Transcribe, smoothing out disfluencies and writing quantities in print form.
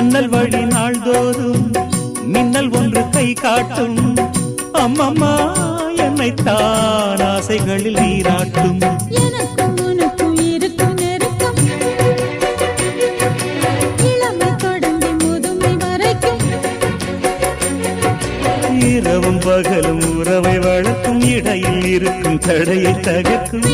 ஜன்னல் வழி நாள்தோறும் மின்னல் ஒன்று கை காட்டும். அம்மம்மா என்னைத்தான் ஆசைகளில் நீராட்டும். எனக்கும் உனக்கும் இருக்கும் நெருக்கம் இளமை தொடங்கி முதுமை வரைக்கும். இரவும் பகலும் உறவை வளர்க்கும், இடையில் இருக்கும் தடையை தகர்க்கும்.